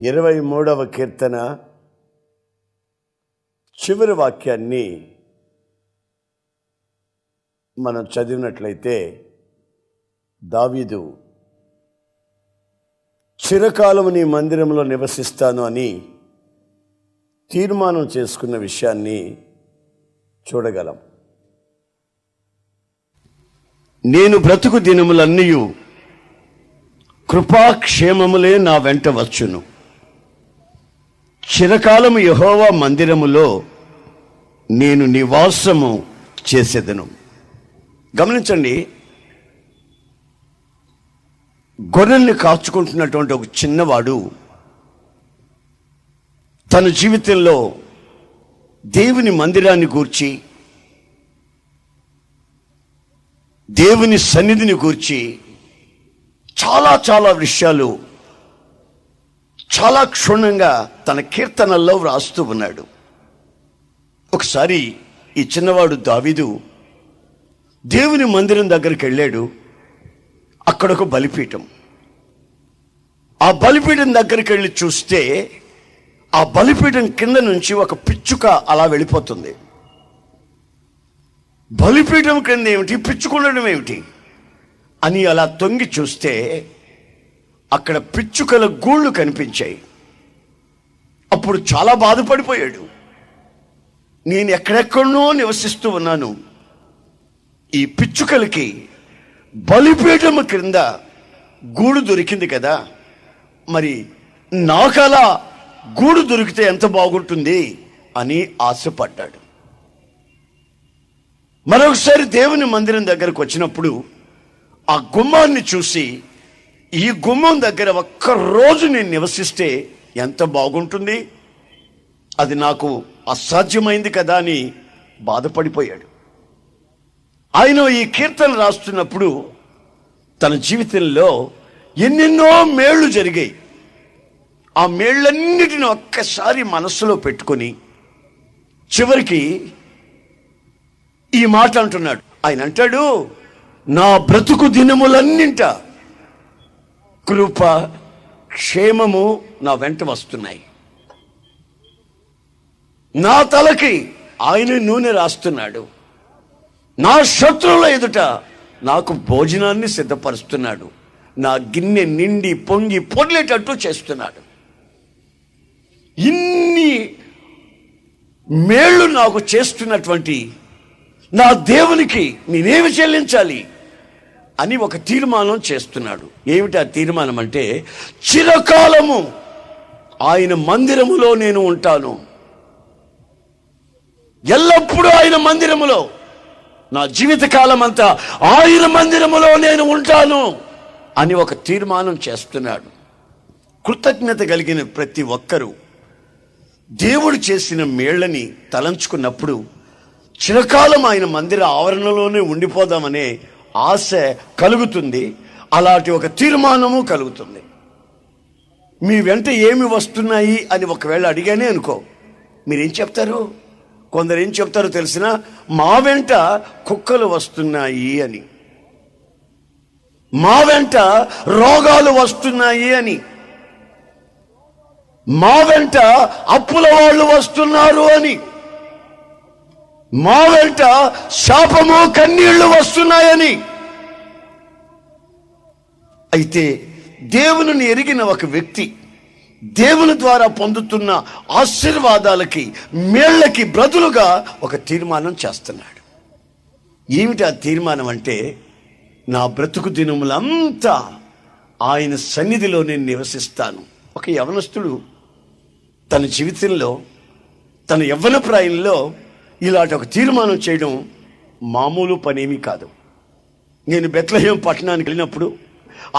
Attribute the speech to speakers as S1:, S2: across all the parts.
S1: 23వ కీర్తన చివరి వాక్యాన్ని మనం చదివినట్లయితే, దావీదు చిరకాలము నీ మందిరంలో నివసిస్తాను అని తీర్మానం చేసుకున్న విషయాన్ని చూడగలం. నేను బ్రతుకు దినములన్నీ కృపాక్షేమములే నా వెంట వచ్చును. చిరకాలము యెహోవా మందిరములో నేను నివాసము చేసేదను. గమనించండి, గొర్రెల్ని కాచుకుంటున్నటువంటి ఒక చిన్నవాడు తన జీవితంలో దేవుని మందిరాన్ని గూర్చి, దేవుని సన్నిధిని గూర్చి చాలా విషయాలు చాలా క్షుణ్ణంగా తన కీర్తనల్లో వ్రాస్తూ ఉన్నాడు. ఒకసారి ఈ చిన్నవాడు దావీదు దేవుని మందిరం దగ్గరికి వెళ్ళాడు. అక్కడ ఒక బలిపీఠం. ఆ బలిపీఠం దగ్గరికి వెళ్ళి చూస్తే ఆ బలిపీఠం కింద నుంచి ఒక పిచ్చుక అలా వెళ్ళిపోతుంది. బలిపీఠం కింద ఏమిటి, పిచ్చుకుండడం ఏమిటి అని అలా తొంగి చూస్తే అక్కడ పిచ్చుకల గూళ్ళు కనిపించాయి. అప్పుడు చాలా బాధపడిపోయాడు. నేను ఎక్కడెక్కడనో నివసిస్తూ ఉన్నాను, ఈ పిచ్చుకలకి బలిపీఠం క్రింద గూడు దొరికింది కదా, మరి నాకలా గూడు దొరికితే ఎంత బాగుంటుంది అని ఆశపడ్డాడు. మరొకసారి దేవుని మందిరం దగ్గరకు వచ్చినప్పుడు ఆ గుమ్మాన్ని చూసి, ఈ గుమ్మం దగ్గర ఒక్కరోజు నేను నివసిస్తే ఎంత బాగుంటుంది, అది నాకు అసాధ్యమైంది కదా అని బాధపడిపోయాడు. ఆయన ఈ కీర్తన రాస్తున్నప్పుడు తన జీవితంలో ఎన్నెన్నో మేళ్లు జరిగాయి. ఆ మేళ్ళన్నిటిని ఒక్కసారి మనస్సులో పెట్టుకొని చివరికి ఈ మాట అంటున్నాడు. ఆయన అంటాడు, నా బ్రతుకు దినములన్నింట కృప క్షేమము నా వెంట వస్తున్నాయి. నా తలకి ఆయన నూనె రాస్తున్నాడు. నా శత్రువుల ఎదుట నాకు భోజనాన్ని సిద్ధపరుస్తున్నాడు. నా గిన్నె నిండి పొంగి పొర్లేటట్టు చేస్తున్నాడు. ఇన్ని మేళ్ళు నాకు చేస్తున్నటువంటి నా దేవునికి నేనేమి చెల్లించాలి అని ఒక తీర్మానం చేస్తున్నాడు. ఏమిటి ఆ తీర్మానం అంటే, చిరకాలము ఆయన మందిరములో నేను ఉంటాను, ఎల్లప్పుడూ ఆయన మందిరములో, నా జీవితకాలం అంతా ఆయన మందిరములో నేను ఉంటాను అని ఒక తీర్మానం చేస్తున్నాడు. కృతజ్ఞత కలిగిన ప్రతి ఒక్కరూ దేవుడు చేసిన మేళ్ళని తలంచుకున్నప్పుడు చిరకాలం ఆయన మందిర ఆవరణలోనే ఉండిపోదామనే ఆశ కలుగుతుంది. అలాంటి ఒక తీర్మానము కలుగుతుంది. మీ వెంట ఏమి వస్తున్నాయి అని ఒకవేళ అడిగానే అనుకో, మీరేం చెప్తారు? కొందరు ఏం చెప్తారో తెలిసిన, మా వెంట కుక్కలు వస్తున్నాయి అని, మా వెంట రోగాలు వస్తున్నాయి అని, మా వెంట అప్పుల వాళ్ళు వస్తున్నారు అని, మా వెంట శాపము కన్నీళ్లు వస్తున్నాయని. అయితే దేవుని ఎరిగిన ఒక వ్యక్తి దేవుని ద్వారా పొందుతున్న ఆశీర్వాదాలకి మేళ్ళకి బదులుగా ఒక తీర్మానం చేస్తున్నాడు. ఏమిటి ఆ తీర్మానం అంటే, నా బ్రతుకు దినములంతా ఆయన సన్నిధిలో నేను నివసిస్తాను. ఒక యవనస్తుడు తన జీవితంలో, తన యవ్వన ప్రాయంలో ఇలాంటి ఒక తీర్మానం చేయడం మామూలు పనేమీ కాదు. నేను బెత్లెహేము పట్టణానికి వెళ్ళినప్పుడు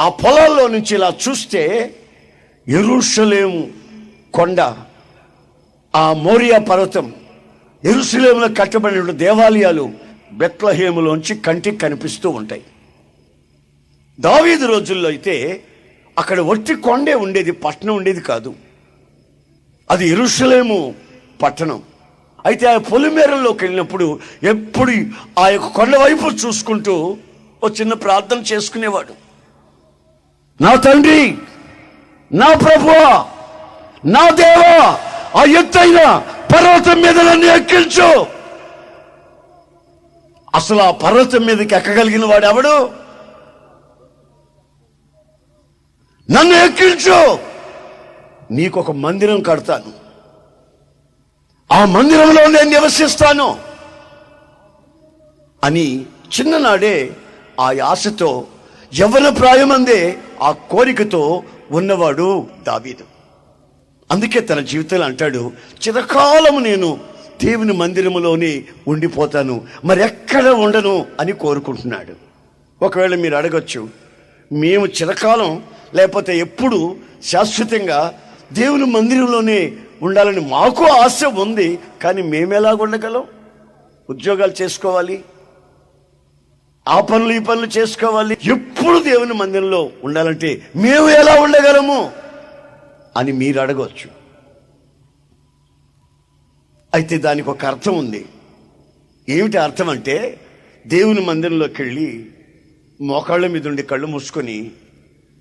S1: ఆ పొలాల్లో నుంచి ఇలా చూస్తే యెరూషలేము కొండ, ఆ మోరియా పర్వతం, యెరూషలేములో కట్టబడిన దేవాలయాలు బెత్లెహేములోంచి కంటికి కనిపిస్తూ ఉంటాయి. దావీదు రోజుల్లో అయితే అక్కడ ఒట్టి కొండే ఉండేది, పట్టణం ఉండేది కాదు. అది యెరూషలేము పట్టణం. అయితే ఆ పొలిమేరల్లోకి వెళ్ళినప్పుడు ఎప్పుడు ఆ యొక్క కొండ వైపు చూసుకుంటూ ఓ చిన్న ప్రార్థన చేసుకునేవాడు. నా తండ్రి, నా ప్రభువా, నా దేవా, ఆ ఎత్తైన పర్వతం మీద నన్ను ఎక్కించు. అసలు ఆ పర్వతం మీదకి ఎక్కగలిగిన వాడు ఎవడు? నన్ను ఎక్కించు, నీకొక మందిరం కడతాను, ఆ మందిరంలో నేను నివసిస్తాను అని చిన్ననాడే ఆ ఆశతో, యవ్వన ప్రాయమందే ఆ కోరికతో ఉన్నవాడు దావీదు. అందుకే తన జీవితంలో అంటాడు, చిరకాలము నేను దేవుని మందిరములోనే ఉండిపోతాను, మరి ఎక్కడ ఉండను అని కోరుకుంటున్నాడు. ఒకవేళ మీరు అడగచ్చు, మేము చిరకాలం లేకపోతే ఎప్పుడు శాశ్వతంగా దేవుని మందిరంలోనే ఉండాలని మాకు ఆశ ఉంది, కానీ మేమెలా ఉండగలం? ఉద్యోగాలు చేసుకోవాలి, ఆ పనులు ఈ పనులు చేసుకోవాలి, ఎప్పుడు దేవుని మందిరంలో ఉండాలంటే మేము ఎలా ఉండగలము అని మీరు అడగవచ్చు. అయితే దానికి ఒక అర్థం ఉంది. ఏమిటి అర్థం అంటే, దేవుని మందిరంలోకి వెళ్ళి మోకాళ్ళ మీద ఉండి కళ్ళు మూసుకొని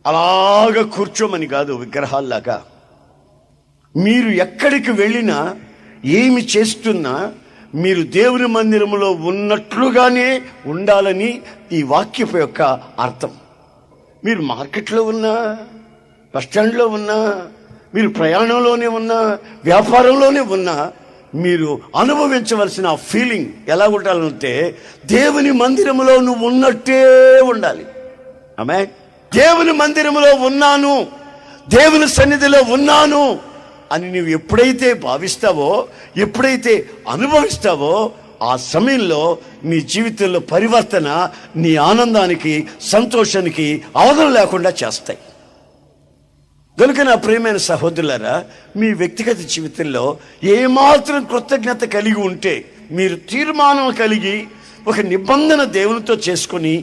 S1: అలాగా కూర్చోమని కాదు, విగ్రహాల్లాగా. మీరు ఎక్కడికి వెళ్ళినా, ఏమి చేస్తున్నా మీరు దేవుని మందిరంలో ఉన్నట్లుగానే ఉండాలని ఈ వాక్యపు యొక్క అర్థం. మీరు మార్కెట్లో ఉన్నా, బస్టాండ్లో ఉన్నా, మీరు ప్రయాణంలోనే ఉన్నా, వ్యాపారంలోనే ఉన్నా, మీరు అనుభవించవలసిన ఫీలింగ్ ఎలా ఉండాలంటే, దేవుని మందిరంలో నువ్వు ఉన్నట్టే ఉండాలి. ఆమేన్. దేవుని మందిరంలో ఉన్నాను, దేవుని సన్నిధిలో ఉన్నాను అని నువ్వు ఎప్పుడైతే భావిస్తావో, ఎప్పుడైతే అనుభవిస్తావో, ఆ సమయంలో నీ జీవితంలో పరివర్తన, నీ ఆనందానికి, సంతోషానికి అవధం లేకుండా చేస్తాయి. కనుక నా ప్రియమైన సహోదరులారా, మీ వ్యక్తిగత జీవితంలో ఏమాత్రం కృతజ్ఞత కలిగి ఉంటే, మీరు తీర్మానం కలిగి ఒక నిబంధన దేవునితో చేసుకొని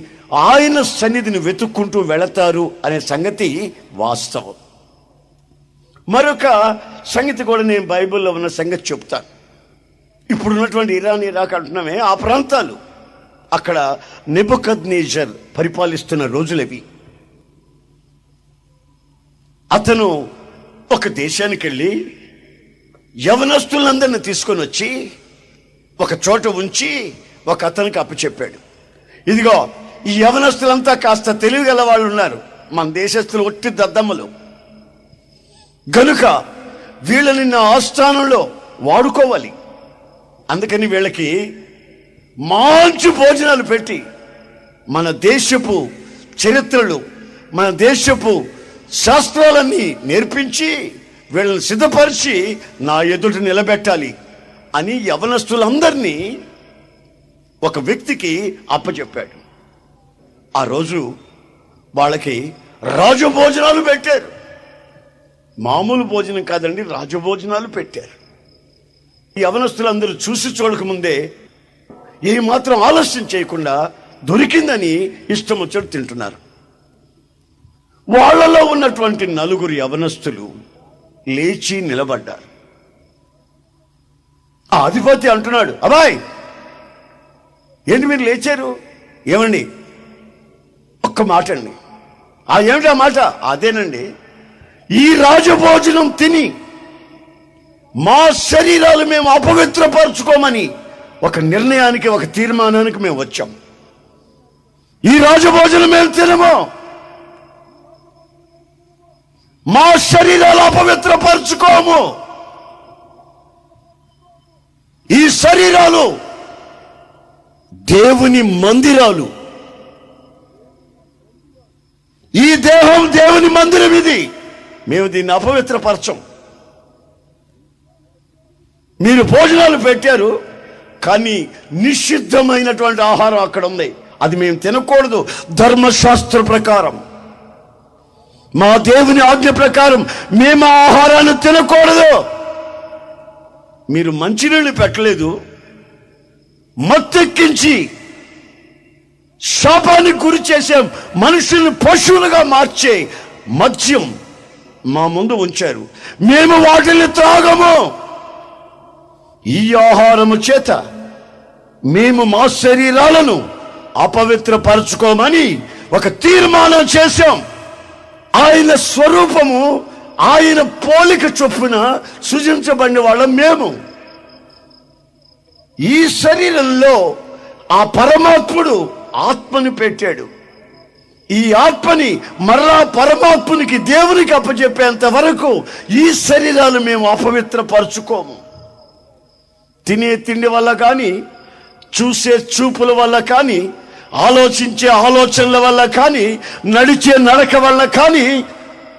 S1: ఆయన సన్నిధిని వెతుక్కుంటూ వెళతారు అనే సంగతి వాస్తవం. మరొక సంగతి కూడా నేను బైబిల్లో ఉన్న సంగతి చెప్తాను. ఇప్పుడున్నటువంటి ఇరాన్, ఇరాక్ అంటున్నామే, ఆ ప్రాంతాలు, అక్కడ నెబుకద్నెజర్ పరిపాలిస్తున్న రోజులవి. అతను ఒక దేశానికి వెళ్ళి యవనస్తులందరిని తీసుకొని వచ్చి ఒక చోట ఉంచి ఒక అతనికి అప్పచెప్పాడు. ఇదిగో, ఈ యవనస్తులంతా కాస్త తెలివిగల వాళ్ళు ఉన్నారు, మన దేశస్తులు ఒట్టి దద్దమ్మలు, గనుక వీళ్ళని నా ఆస్థానంలో వాడుకోవాలి. అందుకని వీళ్ళకి మంచి భోజనాలు పెట్టి మన దేశపు చరిత్రలు, మన దేశపు శాస్త్రాలన్నీ నేర్పించి వీళ్ళని సిద్ధపరిచి నా ఎదుట నిలబెట్టాలి అని యవనస్తులందరినీ ఒక వ్యక్తికి అప్పచెప్పాడు. ఆ రోజు వాళ్ళకి రాజభోజనాలు పెట్టారు. మామూలు భోజనం కాదండి, రాజభోజనాలు పెట్టారు. ఈ యవనస్తులందరూ చూసి చూడకముందే ఏమాత్రం ఆలస్యం చేయకుండా దొరికిందని ఇష్టం వచ్చి తింటున్నారు. వాళ్ళలో ఉన్నటువంటి 4 యవనస్తులు లేచి నిలబడ్డారు. ఆ అధిపతి అంటున్నాడు, అబ్బాయ్ ఏంటి మీరు లేచారు? ఏమండి, ఒక్క మాట అండి. ఏమిటి ఆ మాట? అదేనండి, ఈ రాజభోజనం తిని మా శరీరాలు మేము అపవిత్రపరచుకోమని ఒక నిర్ణయానికి, ఒక తీర్మానానికి మేము వచ్చాం. ఈ రాజభోజనం మేము తినము, మా శరీరాలు అపవిత్రపరచుకోము. ఈ శరీరాలు దేవుని మందిరాలు, ఈ దేహం దేవుని మందిరం, ఇది మేము దీన్ని అపవిత్రపరచం. మీరు భోజనాలు పెట్టారు, కానీ నిషిద్ధమైనటువంటి ఆహారం అక్కడ ఉంది, అది మేము తినకూడదు. ధర్మశాస్త్ర ప్రకారం, మా దేవుని ఆజ్ఞ ప్రకారం మేము ఆ ఆహారాన్ని తినకూడదు. మీరు మంచినీళ్ళు పెట్టలేదు, మత్తెక్కించి శాపానికి గురి చేసే, మనుషుల్ని పశువులుగా మార్చే మద్యం మా ముందు ఉంచారు, మేము వాటిని త్రాగము. ఈ ఆహారము చేత మేము మా శరీరాలను అపవిత్రపరచుకోమని ఒక తీర్మానం చేశాం. ఆయన స్వరూపము, ఆయన పోలిక చొప్పున సృజించబడిన వాళ్ళం మేము. ఈ శరీరంలో ఆ పరమాత్ముడు ఆత్మని పెట్టాడు. ఈ ఆత్మని మరలా పరమాత్మునికి, దేవునికి అప్పచెప్పేంత వరకు ఈ శరీరాలు మేము అపవిత్రపరచుకోము. తినే తిండి వల్ల కానీ, చూసే చూపుల వల్ల కానీ, ఆలోచించే ఆలోచనల వల్ల కానీ, నడిచే నడక వల్ల కానీ,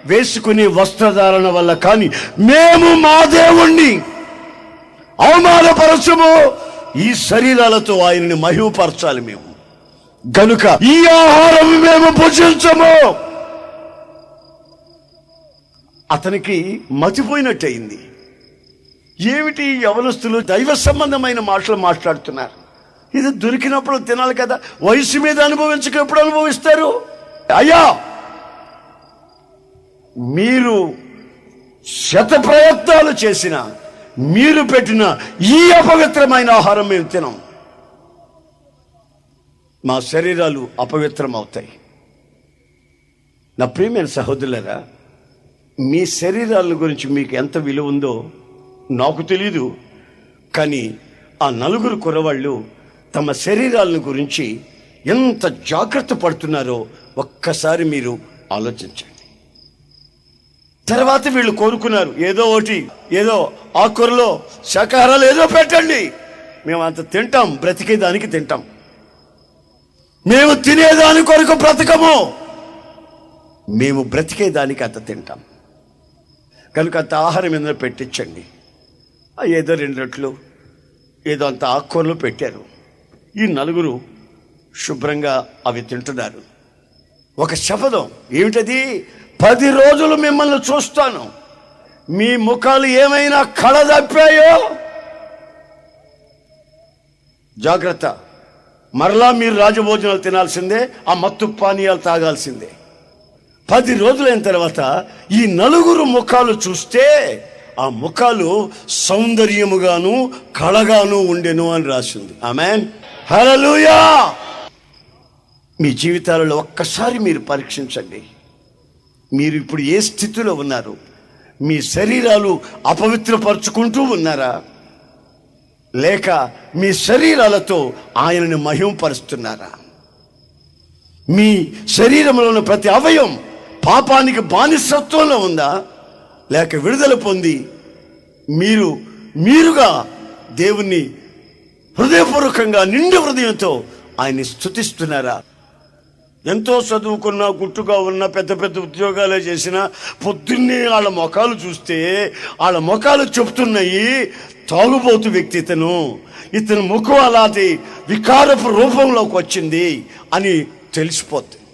S1: వేసుకునే వస్త్రధారణ వల్ల కానీ మేము మా దేవుణ్ణి అవమానపరచము. ఈ శరీరాలతో ఆయనని మహిమపరచాలి మేము. గనుక ఈ ఆహారం మేము భుజించము. అతనికి మతిపోయినట్టయింది. ఏమిటి యవనస్తులు దైవ సంబంధమైన మాటలు మాట్లాడుతున్నారు? ఇది దొరికినప్పుడు తినాలి కదా, వయసు మీద అనుభవించక ఎప్పుడు అనుభవిస్తారు? అయ్యా, మీరు శత ప్రయత్నాలు చేసిన, మీరు పెట్టిన ఈ అపవిత్రమైన ఆహారం మేము తినం. మా శరీరాలు అపవిత్రం అవుతాయి. నా ప్రియమైన సహోదరులారా, మీ శరీరాల గురించి మీకు ఎంత విలువ ఉందో నాకు తెలీదు. కానీ ఆ నలుగురు కుర్రవాళ్ళు తమ శరీరాలను గురించి ఎంత జాగ్రత్త పడుతున్నారో ఒక్కసారి మీరు ఆలోచించండి. తర్వాత వీళ్ళు కోరుకున్నారు, ఏదో ఒకటి, ఏదో ఆకుకూరలో శాకాహారాలు ఏదో పెట్టండి, మేము అంత తింటాం, బ్రతికేదానికి తింటాం, మేము తినేదాని కొరకు బ్రతకము, మేము బ్రతికేదానికి అంత తింటాం, కనుక అంత ఆహారం ఏదైనా పెట్టించండి. ఏదో 2 రొట్టెలు, ఏదో అంత ఆకుకూరలు పెట్టారు. ఈ నలుగురు శుభ్రంగా అవి తింటున్నారు. ఒక శపథం ఏమిటది? 10 రోజులు మిమ్మల్ని చూస్తాను, మీ ముఖాలు ఏమైనా కళదప్పాయో జాగ్రత్త, మరలా మీరు రాజభోజనాలు తినాల్సిందే, ఆ మత్తు పానీయాలు తాగాల్సిందే. 10 రోజులైన తర్వాత ఈ నలుగురు ముఖాలు చూస్తే ఆ ముఖాలు సౌందర్యముగాను కళగాను ఉండెను అని రాసింది. ఆమేన్, హల్లెలూయా. మీ జీవితాలలో ఒక్కసారి మీరు పరీక్షించండి. మీరు ఇప్పుడు ఏ స్థితిలో ఉన్నారు? మీ శరీరాలు అపవిత్రపరుచుకుంటూ ఉన్నారా, లేక మీ శరీరాలతో ఆయనని మహిమపరుస్తున్నారా? మీ శరీరంలో ఉన్న ప్రతి అవయవం పాపానికి బానిసత్వంలో ఉందా, లేక విడుదల పొంది మీరుగా దేవుణ్ణి హృదయపూర్వకంగా నిండు హృదయంతో ఆయన్ని స్తుతిస్తున్నారా? ఎంతో చదువుకున్నా, గుట్టుగా ఉన్న, పెద్ద పెద్ద ఉద్యోగాలే చేసినా పొద్దున్నే వాళ్ళ ముఖాలు చూస్తే వాళ్ళ ముఖాలు చెప్తున్నాయి, తాగుబోతు వ్యక్తి ఇతను ముఖం అలాంటి వికారపు రూపంలోకి వచ్చింది అని తెలిసిపోతుంది.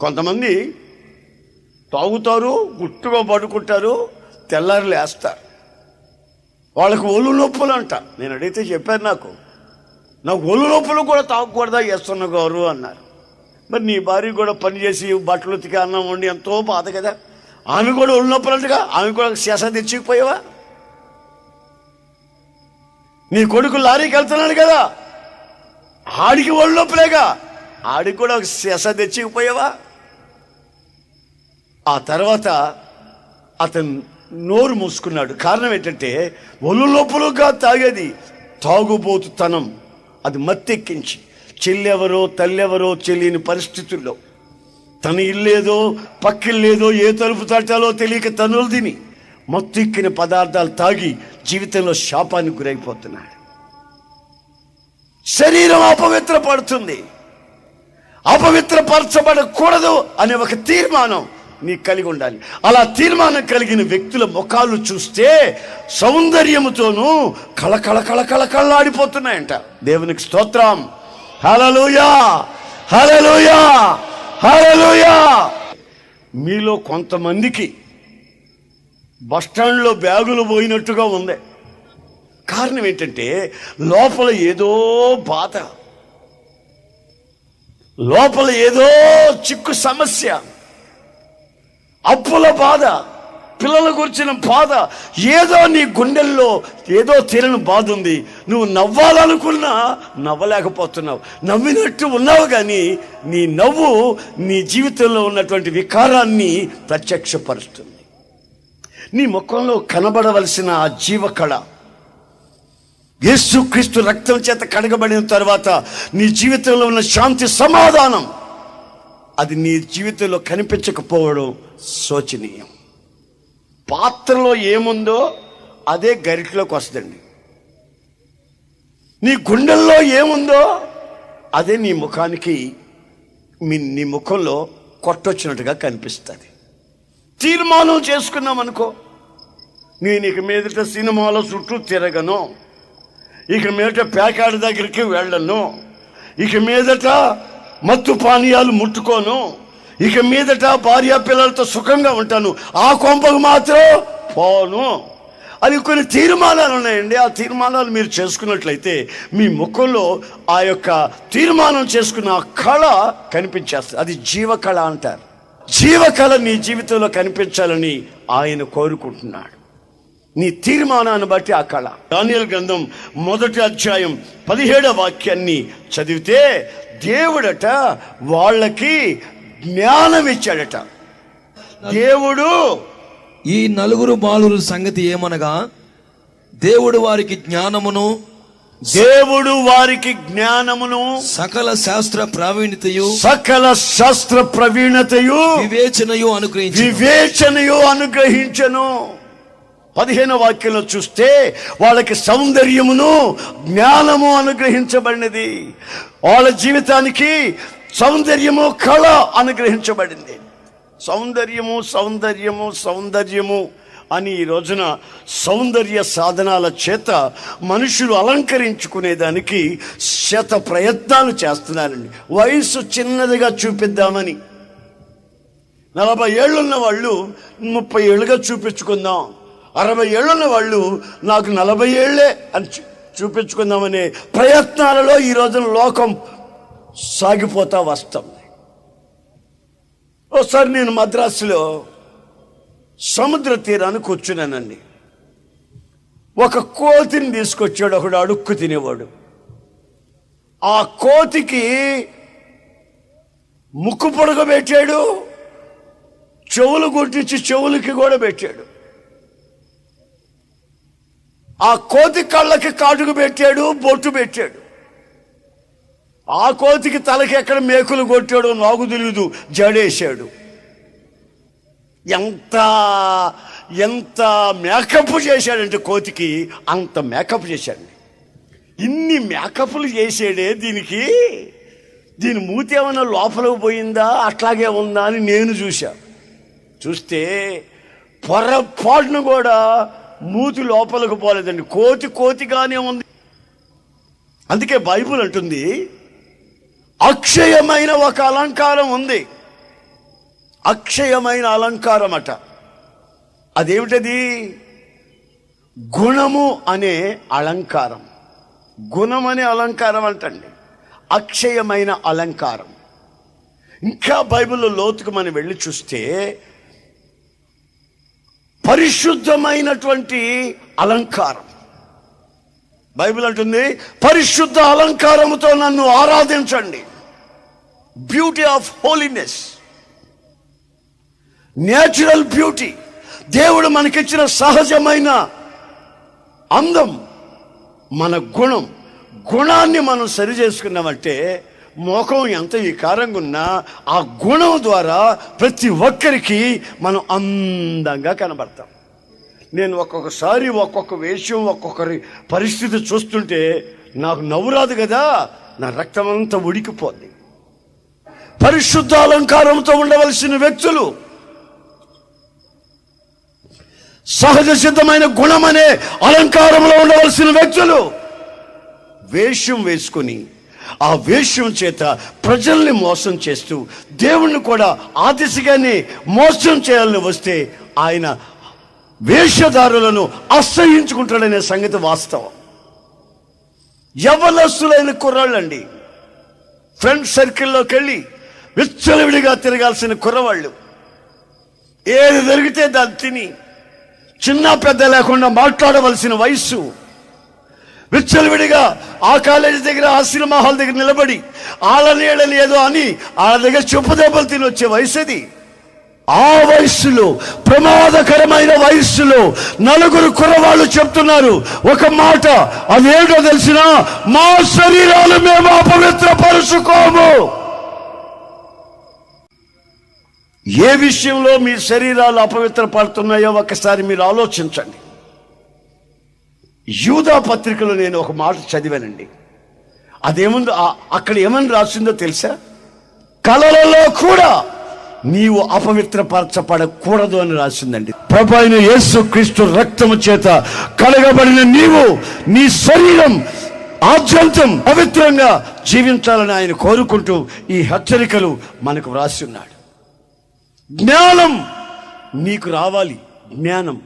S1: కొంతమంది తాగుతారు, గుట్టుగా పడుకుంటారు, తెల్లారి లేస్తారు, వాళ్ళకు ఒళ్ళు నొప్పులు అంట. నేను అడిగితే చెప్పారు, నాకు ఒళ్ళు నొప్పులు కూడా తాగకూడదా చేస్తున్న గారు అన్నారు. మరి నీ భార్య కూడా పనిచేసి బట్టలు ఉతికి అన్నం వండి ఎంతో బాధ కదా, ఆమె కూడా ఒళ్ళు నొప్పులు అంటగా, ఆమె కూడా శేష తెచ్చిపోయావా? నీ కొడుకు లారీకి వెళ్తున్నాడు కదా, ఆడికి ఒళ్ళు నొప్పులేగా, ఆడికి కూడా ఒక శేష తెచ్చిపోయావా? ఆ తర్వాత అతను నోరు మూసుకున్నాడు. కారణం ఏంటంటే ఒళ్ళు నొప్పులుగా తాగేది తాగుబోతుతనం. అది మత్తెక్కించి చెల్లెవరో తల్లెవరో తెలియని పరిస్థితుల్లో, తన ఇల్లేదో పక్కిల్లేదో ఏ తలుపు తట్టాలో తెలియక తనులు తిని మత్తెక్కిన పదార్థాలు తాగి జీవితంలో శాపానికి గురైపోతున్నాడు. శరీరం అపవిత్రపడుతుంది. అపవిత్రపరచబడకూడదు అనే ఒక తీర్మానం నీకు కలిగి ఉండాలి. అలా తీర్మానం కలిగిన వ్యక్తుల ముఖాలు చూస్తే సౌందర్యముతోనూ కళకళలాడిపోతున్నాయంట. దేవునికి స్తోత్రం, హల్లెలూయా, హల్లెలూయా, హల్లెలూయా. మీలో కొంతమందికి బస్టాండ్లో బ్యాగులు పోయినట్టుగా ఉంది. కారణం ఏంటంటే లోపల ఏదో బాధ, లోపల ఏదో చిక్కు సమస్య, అప్పుల బాధ, పిల్లల గురించిన బాధ, ఏదో నీ గుండెల్లో ఏదో తీరని బాధ ఉంది. నువ్వు నవ్వాలనుకున్నా నవ్వలేకపోతున్నావు. నవ్వినట్టు ఉన్నావు కానీ నీ నవ్వు నీ జీవితంలో ఉన్నటువంటి వికారాన్ని ప్రత్యక్షపరుస్తుంది. నీ ముఖంలో కనబడవలసిన ఆ జీవకళ, యేసుక్రీస్తు రక్తం చేత కడగబడిన తర్వాత నీ జీవితంలో ఉన్న శాంతి సమాధానం, అది నీ జీవితంలో కనిపించకపోవడం శోచనీయం. పాత్రలో ఏముందో అదే గరిటలోకి వస్తుందండి. నీ గుండెల్లో ఏముందో అదే నీ ముఖానికి, నీ ముఖంలో కొట్టొచ్చినట్టుగా కనిపిస్తుంది. తీర్మానం చేసుకున్నాం అనుకో, నేను ఇక మీదట సినిమాల చుట్టూ తిరగను, ఇక మీదట ప్యాకాడి దగ్గరికి వెళ్ళను, ఇక మీదట మత్తు పానీయాలు ముట్టుకోను, ఇక మీదట భార్య పిల్లలతో సుఖంగా ఉంటాను, ఆ కొంపకు మాత్రం పోను అని కొన్ని తీర్మానాలు ఉన్నాయండి. ఆ తీర్మానాలు మీరు చేసుకున్నట్లయితే మీ ముఖంలో ఆ యొక్క తీర్మానం చేసుకున్న ఆ కళ కనిపించేస్తుంది. అది జీవకళ అంటారు. జీవకళ నీ జీవితంలో కనిపించాలని ఆయన కోరుకుంటున్నాడు. నీ తీర్మానాన్ని బట్టి ఆ కళ. దానియేలు గ్రంథం 1వ అధ్యాయం 17వ వాక్యాన్ని చదివితే, దేవుడట వాళ్ళకి జ్ఞానం ఇచ్చాడట. దేవుడు
S2: ఈ నలుగురు బాలుర సంగతి ఏమనగా, దేవుడు వారికి జ్ఞానమును
S1: సకల శాస్త్ర ప్రవీణతయు
S2: వివేచనయు
S1: అనుగ్రహించను. 15వ వాక్యంలో చూస్తే వాళ్ళకి సౌందర్యమును జ్ఞానము అనుగ్రహించబడినది. వాళ్ళ జీవితానికి సౌందర్యము కళ అనుగ్రహించబడింది. సౌందర్యము అని ఈ రోజున సౌందర్య సాధనాల చేత మనుషులు అలంకరించుకునేదానికి శత ప్రయత్నాలు చేస్తున్నారండి. వయసు చిన్నదిగా చూపిద్దామని 40 ఏళ్ళున్న వాళ్ళు 30 ఏళ్ళుగా చూపించుకుందాం, 60 ఏళ్ళున్న వాళ్ళు నాకు 40 ఏళ్లే అని చూపించుకుందామనే ప్రయత్నాలలో ఈ రోజున లోకం సాగిపోతా వస్తాం. ఒకసారి నేను మద్రాసులో సముద్ర తీరాన్ని కూర్చున్నానండి. ఒక కోతిని తీసుకొచ్చాడు ఒకడు, అడుక్కు తినేవాడు. ఆ కోతికి ముక్కు పొడగ పెట్టాడు, చెవులు గుర్తించి చెవులకి కూడా పెట్టాడు. ఆ కోతి కళ్ళకి కాటుకు పెట్టాడు, బొట్టు పెట్టాడు. ఆ కోతికి తలకి ఎక్కడ మేకులు కొట్టాడో నాకు తెలియదు, జడేశాడు. ఎంత మేకప్ చేశాడంటే కోతికి అంత మేకప్ చేశాడు. ఇన్ని మేకప్లు చేసాడే దీనికి, దీని మూతి ఏమైనా లోపలికి పోయిందా అట్లాగే ఉందా అని నేను చూస్తే పొరపాటును కూడా మూతి లోపలికి పోలేదండి. కోతిగానే ఉంది. అందుకే బైబిల్ అంటుంది, అక్షయమైన ఒక అలంకారం ఉంది. అక్షయమైన అలంకారం అట. అదేమిటది? గుణము అనే అలంకారం. గుణం అనే అలంకారం అంటండి, అక్షయమైన అలంకారం. ఇంకా బైబిల్లో లోతుకు మనం వెళ్ళి చూస్తే పరిశుద్ధమైనటువంటి అలంకారం. బైబిల్ అంటుంది, పరిశుద్ధ అలంకారముతో నన్ను ఆరాధించండి. Beauty of holiness, natural beauty. దేవుడు మనకిచ్చిన సహజమైన అందం మన గుణాన్ని మనం సరి చేసుకున్నామంటే ముఖం ఎంత వికారంగా ఉన్నా ఆ గుణం ద్వారా ప్రతి ఒక్కరికి మనం అందంగా కనబడతాం. నేను ఒక్కొక్కసారి ఒక్కొక్క వేషం, ఒక్కొక్కరి పరిస్థితి చూస్తుంటే నాకు నవ్వు రాదు కదా, నా రక్తం అంతా ఉడికిపోద్ది. పరిశుద్ధ అలంకారంతో ఉండవలసిన వ్యక్తులు, సహజ సిద్ధమైన గుణం అనే అలంకారంలో ఉండవలసిన వ్యక్తులు వేషం వేసుకొని ఆ వేషం చేత ప్రజల్ని మోసం చేస్తూ దేవుణ్ణి కూడా ఆ దిశగానే మోసం చేయాలని వస్తే ఆయన వేషధారులను అసహ్యించుకుంటాడనే సంగతి వాస్తవం. యవనస్తులైన కుర్రాళ్ళండి, ఫ్రెండ్ సర్కిల్లోకి వెళ్ళి విచ్చలవిడిగా తిరగాల్సిన కుర్రవాళ్ళు, ఏది దొరికితే దాన్ని తిని చిన్న పెద్ద లేకుండా మాట్లాడవలసిన వయస్సు, విచ్చలవిడిగా ఆ కాలేజీ దగ్గర, ఆ సినిమా హాల్ దగ్గర నిలబడి వాళ్ళని ఏదో అని వాళ్ళ దగ్గర చెప్పు దెబ్బలు తిని వచ్చే వయసు అది. ఆ వయస్సులో, ప్రమాదకరమైన వయస్సులో నలుగురు కుర్రవాళ్ళు చెప్తున్నారు ఒక మాట. అదేంటో తెలిసిన, మా శరీరాలు మేము అపవిత్రపరుచుకోము. ఏ విషయంలో మీ శరీరాలు అపవిత్రపడుతున్నాయో ఒకసారి మీరు ఆలోచించండి. యూదా పత్రికలో నేను ఒక మాట చదివానండి. అదేముందో అక్కడ ఏమని రాసిందో తెలుసా? కలలలో కూడా నీవు అపవిత్రపరచబడకూడదు అని రాసిందండి. ప్రభు అయిన యేసు క్రీస్తు రక్తము చేత కడగబడిన నీవు నీ శరీరం ఆద్యంతం పవిత్రంగా జీవించాలని ఆయన కోరుకుంటూ ఈ హెచ్చరికలు మనకు వ్రాసి ఉన్నాడు. జ్ఞానం నీకు రావాలి. జ్ఞానం,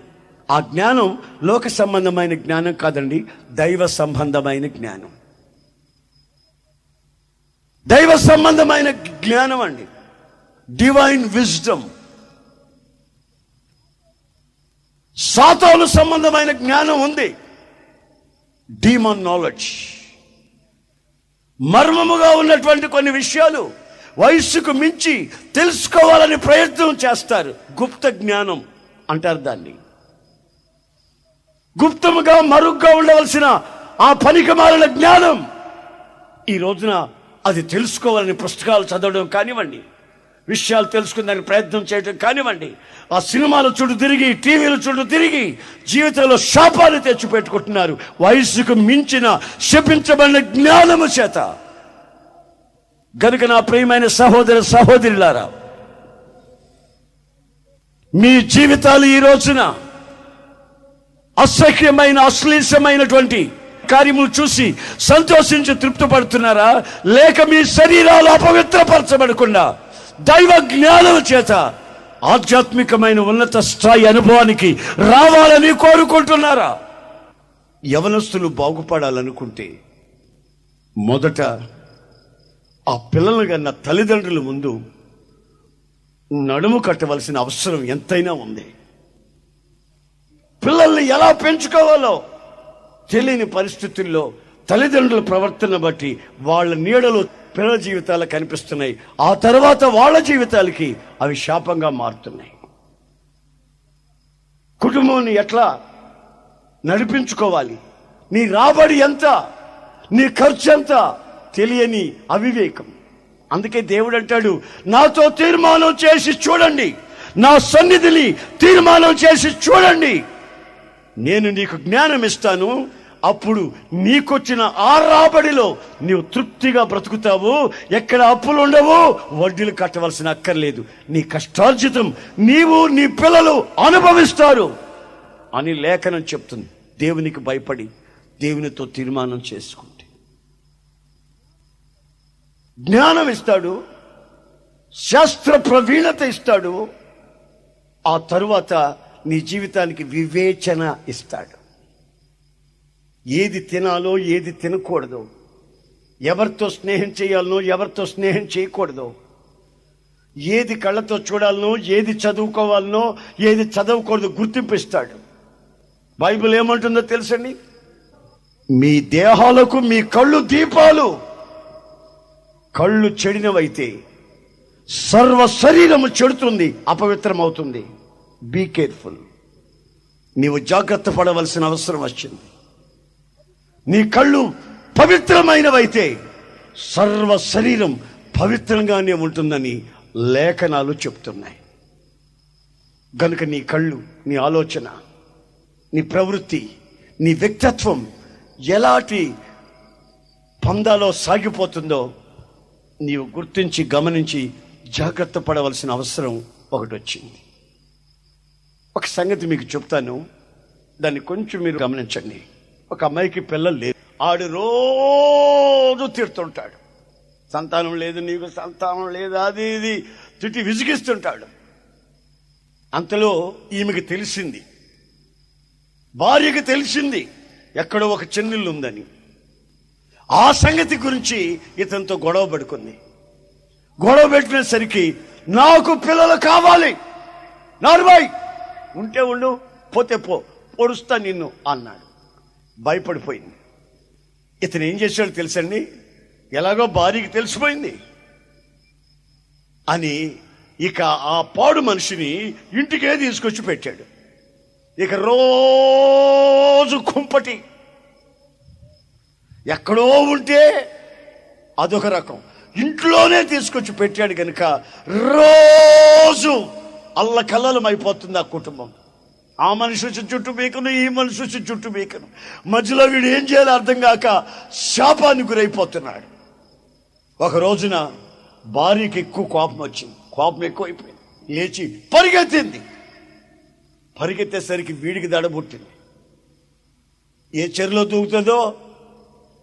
S1: ఆ జ్ఞానం లోక సంబంధమైన జ్ఞానం కాదండి, దైవ సంబంధమైన జ్ఞానం. దైవ సంబంధమైన జ్ఞానం అండి, డివైన్ విజ్డమ్. సాతాను సంబంధమైన జ్ఞానం ఉంది, డీమన్ నాలెడ్జ్. మర్మముగా ఉన్నటువంటి కొన్ని విషయాలు వయస్సుకు మించి తెలుసుకోవాలని ప్రయత్నం చేస్తారు. గుప్త జ్ఞానం అంటారు దాన్ని. గుప్తముగా మరుగ్గా ఉండవలసిన ఆ పనికిమాలిన జ్ఞానం ఈ రోజున అది తెలుసుకోవాలని పుస్తకాలు చదవడం కానివ్వండి, విషయాలు తెలుసుకునే ప్రయత్నం చేయడం కానివ్వండి, ఆ సినిమాల చుట్టూ తిరిగి, టీవీల చుట్టూ తిరిగి జీవితంలో శాపాన్ని తెచ్చిపెట్టుకుంటున్నారు వయస్సుకు మించిన శపించబడిన జ్ఞానము చేత. గనుక నా ప్రియమైన సహోదర సహోదరులారా, మీ జీవితాలు ఈ రోజున అసహ్యమైన అశ్లీషమైనటువంటి కార్యములు చూసి సంతోషించి తృప్తి పడుతున్నారా? లేక మీ శరీరాలు అపవిత్రపరచబడకుండా దైవ జ్ఞానం చేత ఆధ్యాత్మికమైన ఉన్నత స్థాయి అనుభవానికి రావాలని కోరుకుంటున్నారా? యవనస్తులు బాగుపడాలనుకుంటే మొదట ఆ పిల్లలు కన్నా తల్లిదండ్రుల ముందు నడుము కట్టవలసిన అవసరం ఎంతైనా ఉంది. పిల్లల్ని ఎలా పెంచుకోవాలో తెలియని పరిస్థితుల్లో తల్లిదండ్రుల ప్రవర్తన బట్టి వాళ్ళ నీడలు పిల్లల జీవితాలు కనిపిస్తున్నాయి. ఆ తర్వాత వాళ్ళ జీవితాలకి అవి శాపంగా మారుతున్నాయి. కుటుంబాన్ని ఎట్లా నడిపించుకోవాలి, నీ రాబడి ఎంత, నీ ఖర్చు ఎంత తెలియని అవివేకం. అందుకే దేవుడు అంటాడు, నాతో తీర్మానం చేసి చూడండి, నా సన్నిధిని తీర్మానం చేసి చూడండి, నేను నీకు జ్ఞానం ఇస్తాను. అప్పుడు నీకొచ్చిన ఆ రాబడిలో నీవు తృప్తిగా బ్రతుకుతావు. ఎక్కడ అప్పులు ఉండవు, వడ్డీలు కట్టవలసిన అక్కర్లేదు. నీ కష్టార్జితం నీవు నీ పిల్లలు అనుభవిస్తారు అని లేఖనం చెప్తుంది. దేవునికి భయపడి దేవునితో తీర్మానం చేసుకుంటే జ్ఞానం ఇస్తాడు, శాస్త్ర ప్రవీణత ఇస్తాడు. ఆ తరువాత నీ జీవితానికి వివేచన ఇస్తాడు. ఏది తినాలో, ఏది తినకూడదో, ఎవరితో స్నేహం చేయాలనో, ఎవరితో స్నేహం చేయకూడదో, ఏది కళ్ళతో చూడాలనో, ఏది చదువుకోవాలనో, ఏది చదవకూడదు గుర్తింపు ఇస్తాడు. బైబిల్ ఏమంటుందో తెలుసండి, మీ దేహాలకు మీ కళ్ళు దీపాలు. కళ్ళు చెడినవైతే సర్వ శరీరము చెడుతుంది, అపవిత్రమవుతుంది. Be careful. నీవు జాగ్రత్త పడవలసిన అవసరం వచ్చింది. నీ కళ్ళు పవిత్రమైనవైతే సర్వ శరీరం పవిత్రంగానే ఉంటుందని లేఖనాలు చెప్తున్నాయి. గనుక నీ కళ్ళు, నీ ఆలోచన, నీ ప్రవృత్తి, నీ వ్యక్తిత్వం ఎలాంటి పందాలో సాగిపోతుందో నీవు గుర్తించి గమనించి జాగ్రత్త పడవలసిన అవసరం ఒకటి వచ్చింది. ఒక సంగతి మీకు చెప్తాను, దాన్ని కొంచెం మీరు గమనించండి. ఒక అమ్మాయికి పిల్లలు లేదు, ఆడు రోజు తిడుతుంటాడు. సంతానం లేదు, నీకు సంతానం లేదు, అది ఇది తిట్టి విసిగిస్తుంటాడు. అంతలో ఈమెకి తెలిసింది, భార్యకి తెలిసింది ఎక్కడో ఒక చెన్నెళ్ళు ఉందని. ఆ సంగతి గురించి ఇతనితో గొడవ పడుకుంది. గొడవ పెట్టినసరికి నాకు పిల్లలు కావాలి, నార్బాయ్ ఉంటే ఉండు, పోతే పో, పొడుస్తా నిన్ను అన్నాడు. భయపడిపోయింది. ఇతను ఏం చేశాడు తెలుసండి, ఎలాగో భార్యకి తెలిసిపోయింది అని ఇక ఆ పాడు మనిషిని ఇంటికే తీసుకొచ్చి పెట్టాడు. ఇక రోజు కుంపటి, ఎక్కడో ఉంటే అదొక రకం, ఇంట్లోనే తీసుకొచ్చి పెట్టాడు కనుక రోజు అల్లకల్లలం అయిపోతుంది ఆ కుటుంబం. ఆ మనిషి వచ్చి చుట్టూ బీకను, ఈ మనిషి వచ్చి చుట్టూ బీకను, మధ్యలో వీడు ఏం చేయాలో అర్థం కాక శాపానికి గురైపోతున్నాడు. ఒక రోజున భార్యకి ఎక్కువ కోపం వచ్చింది, కోపం ఎక్కువైపోయింది, లేచి పరిగెత్తింది. పరిగెత్తేసరికి వీడికి దడబుట్టింది. ఏ చెరులో దూకుతుందో,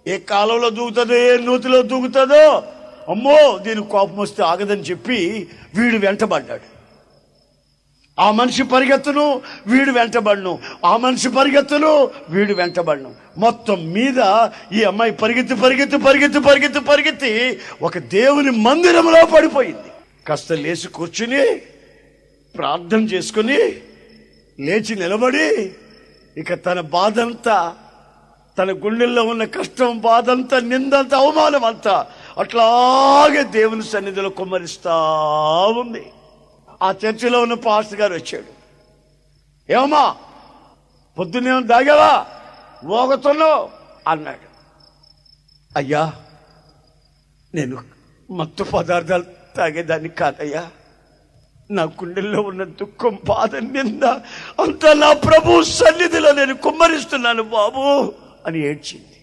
S1: ఏ కాలంలో దూకుతుందో, ఏ నూతిలో దూకుతుందో, అమ్మో దీనికి కోపం వస్తే ఆగదని చెప్పి వీడు వెంటబడ్డాడు. ఆ మనిషి పరిగెత్తును, వీడు వెంటబడను, ఆ మనిషి పరిగెత్తును, వీడు వెంటబడను. మొత్తం మీద ఈ అమ్మాయి పరిగెత్తి పరిగెత్తి పరిగెత్తి పరిగెత్తి పరిగెత్తి ఒక దేవుని మందిరంలో పడిపోయింది. కాస్త లేచి కూర్చుని ప్రార్థన చేసుకుని లేచి నిలబడి ఇక తన బాధంతా, తన గుండెల్లో ఉన్న కష్టం, బాధంతా, నిందంతా, అవమానం అంతా అట్లాగే దేవుని సన్నిధిలో కుమ్మరిస్తా ఉంది. ఆ చర్చిలో ఉన్న పాస్టర్ గారు వచ్చాడు. ఏమమ్మా పొద్దున్నే దాగావా, మోగుతున్నావు అన్నాడు. అయ్యా నేను మత్తు పదార్థాలు తాగేదాన్ని కాదయ్యా, నా గుండెల్లో ఉన్న దుఃఖం, బాధ, నింద అంతా నా ప్రభు సన్నిధిలో నేను కుమ్మరిస్తున్నాను బాబు అని ఏడ్చింది.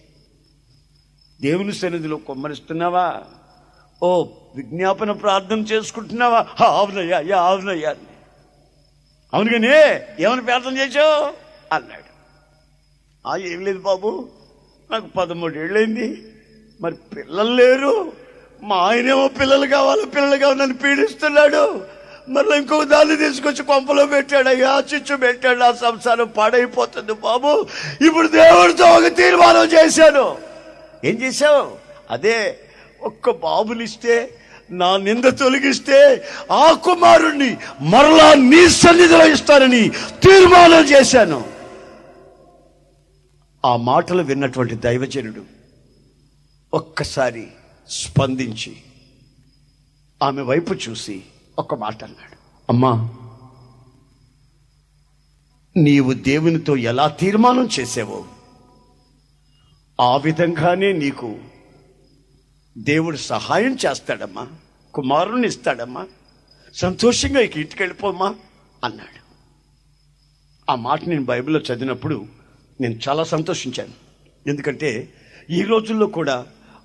S1: దేవుని సన్నిధిలో కుమ్మరిస్తున్నావా? ఓ విజ్ఞాపన ప్రార్థన చేసుకుంటున్నావా? అవునయ్యా, అయ్యా అవునయ్యా. అవునుగానే ఏమని ప్రార్థన చేసావు అన్నాడు. ఏం లేదు బాబు, నాకు 13 ఏళ్ళైంది, మరి పిల్లలు లేరు, మా ఆయనేమో పిల్లలు కావాలని పీడిస్తున్నాడు, మరలా ఇంకొక దాన్ని తీసుకొచ్చి కొంపలో పెట్టాడు, అయ్యా చిచ్చు పెట్టాడు, నా సంసారం పాడైపోతుంది బాబు. ఇప్పుడు దేవుడితో ఒక తీర్మానం చేశాను. ఏం చేశావు? అదే ఒక్క బాబునిస్తే, నా నింద తొలగిస్తే ఆ కుమారుణ్ణి మరలా నీ సన్నిధిలో ఇస్తానని తీర్మానం చేశాను. ఆ మాటలు విన్నటువంటి దైవజనుడు ఒక్కసారి స్పందించి ఆమె వైపు చూసి ఒక మాట అన్నాడు. అమ్మా, నీవు దేవునితో ఎలా తీర్మానం చేసావో ఆ విధంగానే నీకు దేవుడు సహాయం చేస్తాడమ్మా, కుమారుని ఇస్తాడమ్మా, సంతోషంగా ఇక ఇంటికి వెళ్ళిపోమ్మా అన్నాడు. ఆ మాట నేను బైబిల్లో చదివినప్పుడు నేను చాలా సంతోషించాను. ఎందుకంటే ఈ రోజుల్లో కూడా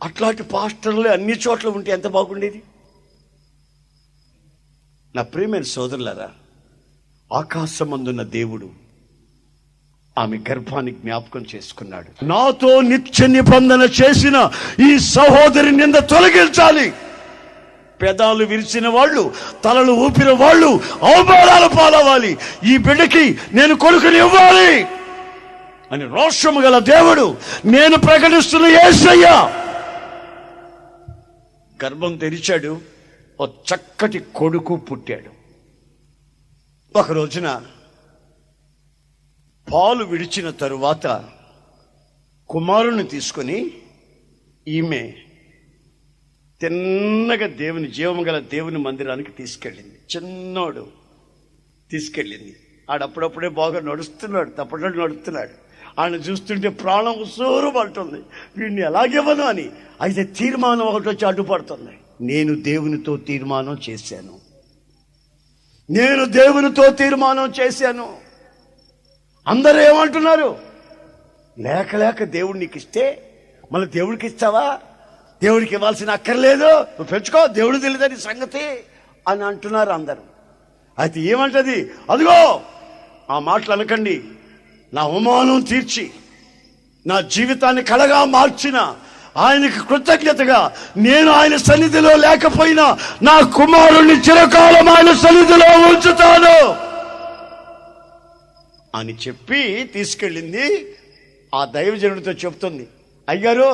S1: అట్లాంటి పాస్టర్లు అన్ని చోట్ల ఉంటే ఎంత బాగుండేది. నా ప్రియమైన సోదరులారా, ఆకాశమందున్న దేవుడు ఆమె గర్భాన్ని జ్ఞాపకం చేసుకున్నాడు. నాతో నిత్య నిబంధన చేసిన ఈ సహోదరి నింద తొలగించాలి. పెదాలు విరిచిన వాళ్ళు, తలలు ఊపిన వాళ్ళు అవమానాల పాలవ్వాలి. ఈ బిడ్డకి నేను కొడుకుని ఇవ్వాలి అని రోషము గల దేవుడు, నేను ప్రకటిస్తున్న యేసయ్య గర్భం తెరిచాడు. ఓ చక్కటి కొడుకు పుట్టాడు. ఒక రోజున పాలు విడిచిన తరువాత కుమారుని తీసుకొని ఈమె తిన్నగా దేవుని జీవము గల దేవుని మందిరానికి తీసుకెళ్ళింది. చిన్నోడు తీసుకెళ్ళింది. ఆడప్పుడప్పుడే బాగా నడుస్తున్నాడు, తప్పట్లు నడుస్తున్నాడు. ఆయన చూస్తుంటే ప్రాణం సూరు పడుతుంది, వీడిని ఎలాగివ్వను అని. అయితే తీర్మానం ఒకటి వచ్చి అడ్డుపడుతుంది. నేను దేవునితో తీర్మానం చేశాను, నేను దేవునితో తీర్మానం చేశాను. అందరూ ఏమంటున్నారు? లేక లేక దేవుడు నీకు ఇస్తే మళ్ళీ దేవుడికి ఇస్తావా? దేవుడికి ఇవ్వాల్సిన అక్కర్లేదు, నువ్వు పెంచుకో, దేవుడు తెలియదని సంగతి అని అంటున్నారు అందరూ. అయితే ఏమంటది? అదిగో ఆ మాటలు అనకండి, నా అవమానం తీర్చి నా జీవితాన్ని కళగా మార్చిన ఆయనకి కృతజ్ఞతగా నేను ఆయన సన్నిధిలో లేకపోయినా నా కుమారుణ్ణి చిరకాలం ఆయన సన్నిధిలో ఉంచుతాను అని చెప్పి తీసుకెళ్ళింది. ఆ దైవజనుడితో చెప్తుంది, అయ్యారు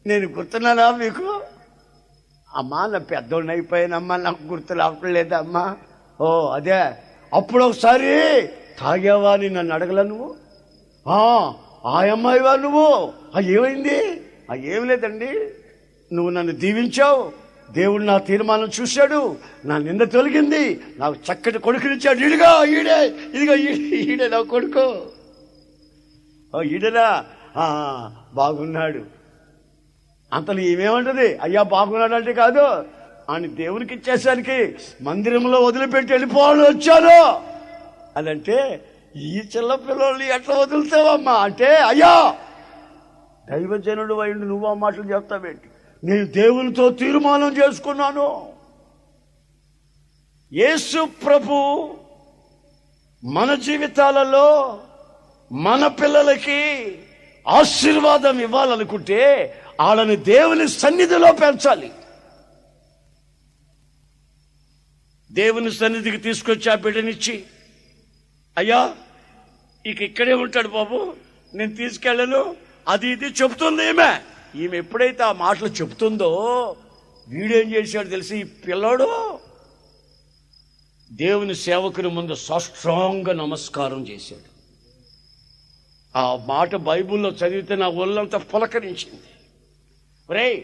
S1: నేను గుర్తున్నానా మీకు? అమ్మా నా పెద్దోడిని అయిపోయానమ్మా, నాకు గుర్తు రావట్లేదమ్మా. ఓ అదే, అప్పుడు ఒకసారి తాగావా అని నన్ను అడగల నువ్వు? ఆ అమ్మాయివా నువ్వు? ఏమైంది? ఏం లేదండి, నువ్వు నన్ను దీవించావు, దేవుడు నా తీర్మానం చూశాడు, నా నింద తొలగింది, నాకు చక్కటి కొడుకునిచ్చాడు. ఈడే నా కొడుకు, ఈడనా బాగున్నాడు. అంతలో ఏమేమంటది, అయ్యా బాగున్నాడు అంటే కాదు, అని దేవునికి ఇచ్చేసరికి మందిరంలో వదిలిపెట్టి వెళ్ళిపోవాలని వచ్చాను. అదంటే ఈ చిన్న పిల్లల్ని ఎట్లా వదులుతావమ్మా అంటే, అయ్యా దైవజనుడు అయ్యుండి నువ్వు ఆ మాటలు చెప్తావేంటి? నేను దేవునితో తీర్మానం చేసుకున్నాను. యేసు ప్రభు మన జీవితాలలో మన పిల్లలకి ఆశీర్వాదం ఇవ్వాలనుకుంటే వాళ్ళని దేవుని సన్నిధిలో పెంచాలి. దేవుని సన్నిధికి తీసుకొచ్చి ఆ బిడ్డనిచ్చి, అయ్యా ఇక ఇక్కడే ఉంటాడు బాబు, నేను తీసుకెళ్ళను, అది ఇది చెబుతుంది ఈమె ఎప్పుడైతే ఆ మాటలు చెబుతుందో వీడేం చేశాడు తెలిసి, ఈ పిల్లాడు దేవుని సేవకుని ముందు సాష్టాంగ నమస్కారం చేశాడు. ఆ మాట బైబిల్లో చదివితే నా ఒళ్ళంతా పులకరించింది. ఒరేయ్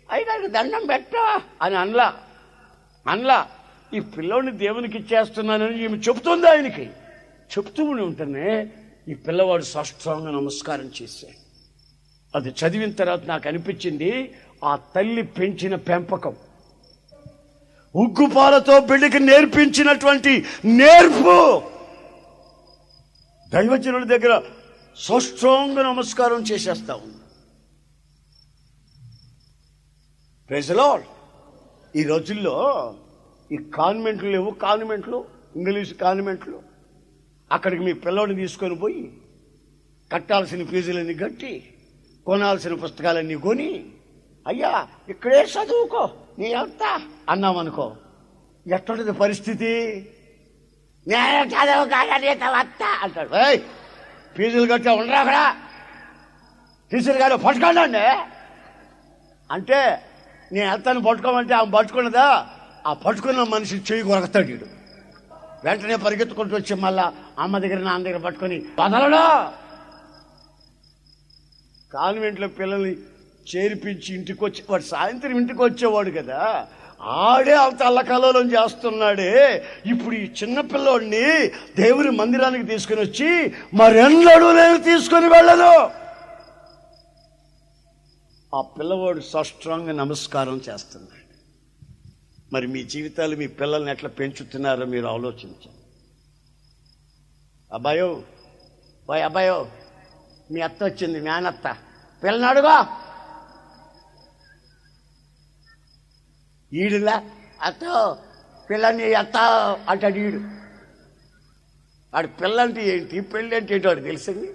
S1: అయ్యగారికి దండం పెట్టా అని అనలా. ఈ పిల్లోడిని దేవునికి ఇచ్చేస్తున్నానని ఈమె చెబుతుంది. ఆయనకి చెప్తూ ఉంటేనే ఈ పిల్లవాడు సాష్టాంగ నమస్కారం చేశాడు. అది చదివిన తర్వాత నాకు అనిపించింది, ఆ తల్లి పెంచిన పెంపకం, ఉగ్గుపాలతో బిడ్డకి నేర్పించినటువంటి నేర్పు, దైవజనుడి దగ్గర సాష్టాంగ నమస్కారం చేసేస్తా ఉంది. Praise the lord. ఈ రోజుల్లో ఈ కాన్వెంట్లు లేవు, ఇంగ్లీష్ కాన్వెంట్లు. అక్కడికి మీ పిల్లోడిని తీసుకొని పోయి కట్టాల్సిన ఫీజులన్నీ కట్టి కొనాల్సిన పుస్తకాలన్నీ కొని, అయ్యా ఇక్కడే చదువుకో నీ వెళ్తా అన్నామనుకో, ఎట్లుంటుంది పరిస్థితి? నేను చదువు వస్తా అంటాడు. ఫీజులు కట్టా ఉండరా అక్కడ, టీచర్ గారు పట్టుకోండి అంటే నేను వెళ్తాను పట్టుకోమంటే ఆమె పట్టుకున్నదా, ఆ పట్టుకున్న మనిషి చెయ్యి కొరకతాడు. వీడు వెంటనే పరిగెత్తుకుంటూ వచ్చి మళ్ళా అమ్మ దగ్గర నాన్న దగ్గర పట్టుకొని వదలడా. కాన్వెంట్లో పిల్లల్ని చేర్పించి ఇంటికి వచ్చి, వాడు సాయంత్రం ఇంటికి వచ్చేవాడు కదా, ఆడే అంత అల్లకల్లోలం చేస్తున్నాడే. ఇప్పుడు ఈ చిన్న పిల్లోడిని దేవుని మందిరానికి తీసుకుని వచ్చి మరెన్నడూ నేను తీసుకొని వెళ్ళను. ఆ పిల్లవాడు సాష్టాంగ నమస్కారం చేస్తున్నాడు. మరి మీ జీవితాలు మీ పిల్లల్ని ఎట్లా పెంచుతున్నారో మీరు ఆలోచించండి. అబ్బాయో మీ అత్త వచ్చింది, మేనత్త, పిల్లని అడుగో. ఈడులా అత్త పిల్లని అత్త అంటాడు. వాడు పిల్లంటే ఏంటి, పెళ్ళి అంటే ఏంటి వాడు తెలిసింది.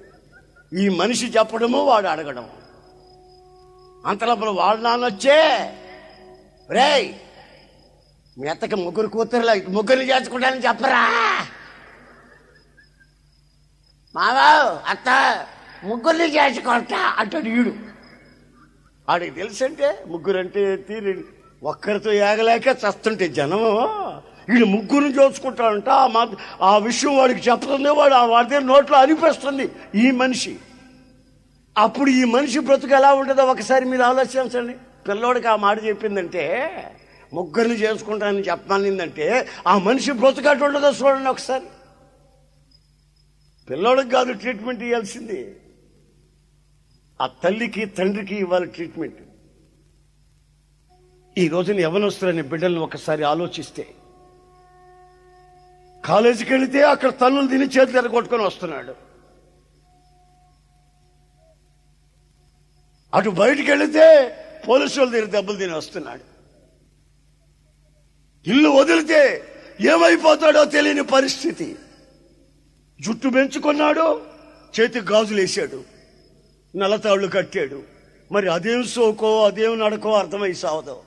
S1: ఈ మనిషి చెప్పడము వాడు అడగడం. అంతలోపల వాళ్ళ నాన్న వచ్చే, రేయ్ మీ అత్తకి ముగ్గురు కూతురులా ముగ్గురిని చేసుకుంటానని చెప్పరా మావా, అత్త ముగ్గురిని చేసుకుంటా అంటాడు. వాడికి తెలుసంటే ముగ్గురంటే తీరి ఒక్కరితో ఏగలేక చస్తుంటే జనము, వీడు ముగ్గురిని చూసుకుంటాడంట. ఆ విషయం వాడికి చెప్తుంది, వాడి నోట్లో అనిపిస్తుంది ఈ మనిషి. అప్పుడు ఈ మనిషి బ్రతుకు ఎలా ఉంటుందో ఒకసారి మీరు ఆలోచించండి. పిల్లోడికి ఆ మాట చెప్పిందంటే, ముగ్గురిని చేసుకుంటానని చెప్పమనిందంటే, ఆ మనిషి బ్రతుకు అటు ఉండదో చూడండి ఒకసారి. పిల్లోడికి కాదు ట్రీట్మెంట్ ఇవ్వాల్సింది, ఆ తల్లికి తండ్రికి ఇవ్వాలి ట్రీట్మెంట్. ఈ రోజున యవ్వనస్తులనే బిడ్డలను ఒకసారి ఆలోచిస్తే, కాలేజీకి వెళితే అక్కడ తల్లులు తిని చేతులు ఎరగొట్టుకొని వస్తున్నాడు. అటు బయటికి వెళితే పోలీసు వాళ్ళ దగ్గర దెబ్బలు తిని వస్తున్నాడు. ఇల్లు వదిలితే ఏమైపోతాడో తెలియని పరిస్థితి. జుట్టు పెంచుకున్నాడు, చేతికి గాజులు వేసాడు, నల్లతాళ్ళు కట్టాడు. మరి అదేం సోకో అదేం నడకో అర్థమై సావదో.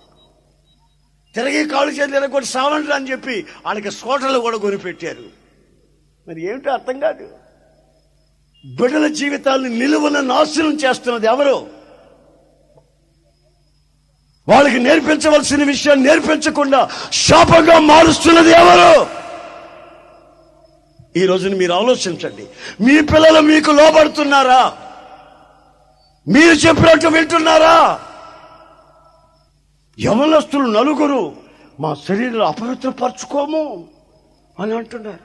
S1: తిరిగి కాళ్ళు చేతులు ఎరగొట్టి సావండి అని చెప్పి వాళ్ళకి స్కూటర్లు కూడా కొనిపెట్టారు. మరి ఏమిటో అర్థం కాదు. బిడ్డల జీవితాలను నిలువున నాశనం చేస్తున్నది ఎవరు? వాళ్ళకి నేర్పించవలసిన విషయాన్ని నేర్పించకుండా శాపంగా మారుస్తున్నది ఎవరు? ఈ రోజున మీరు ఆలోచించండి. మీ పిల్లలు మీకు లోబడుతున్నారా? మీరు చెప్పినట్టు వింటున్నారా? యవనస్తులు నలుగురు మా శరీరాలు అపవిత్రపరచుకోము అని అంటున్నారు.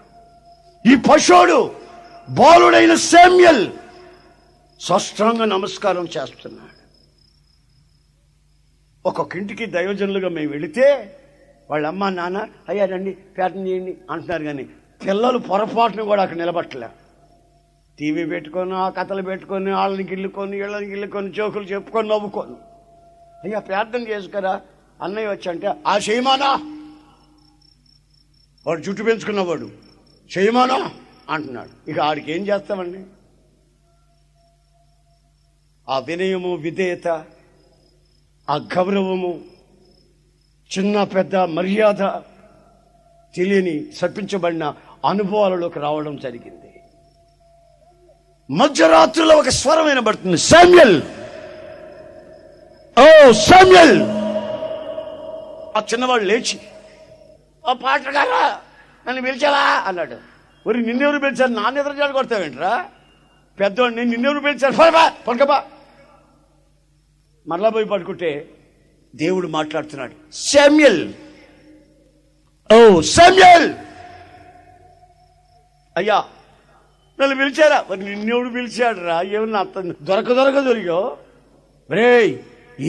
S1: ఈ పశువుడు బాలుడైన శామ్యూయల్ సాష్టాంగ నమస్కారం చేస్తున్నాడు. ఒక్కొక్క ఇంటికి దైవజనులుగా మేము వెళితే వాళ్ళ అమ్మ నాన్న అయ్యా రండి ప్రార్థన చేయండి అంటున్నారు, కానీ పిల్లలు పొరపాటును కూడా అక్కడ నిలబట్టలే. టీవీ పెట్టుకొని ఆ కథలు పెట్టుకొని వాళ్ళని గిల్లుకొని వీళ్ళని గిల్లుకొని జోకులు చెప్పుకొని నవ్వుకొని అయ్యా ప్రార్థన చేసుకురా అన్నయ్య వచ్చి అంటే ఆ చేయమానా, వాడు జుట్టు పెంచుకున్నవాడు చేయమానా అంటున్నాడు. ఇక ఆడికి ఏం చేస్తామండి? ఆ వినయము, విధేయత, ఆ గౌరవము, చిన్న పెద్ద మర్యాద తెలియని శపించబడిన అనుభవాలలోకి రావడం జరిగింది. మధ్యరాత్రిలో ఒక స్వరం వినబడుతుంది, శామ్యూయల్, ఓ శామ్యూయల్. ఆ చిన్నవాడు లేచి ఆ పాటగారా నన్ను పిలిచావా అన్నాడు. ఒరి నిన్నెవరు పిలిచారు? నాన్న ఎదురు జాడు కొడతావేంట్రా పెద్దవాడిని, నిన్నెవరు పిలిచారు? పడుకోబా. మరలా పోయి పడుకుంటే దేవుడు మాట్లాడుతున్నాడు, శామ్యూయల్, ఓ శామ్యూయల్. అయ్యా నన్ను పిలిచారా? మరి నిన్నెవడు పిలిచాడు రా? ఏమన్నా దొరకదో రే,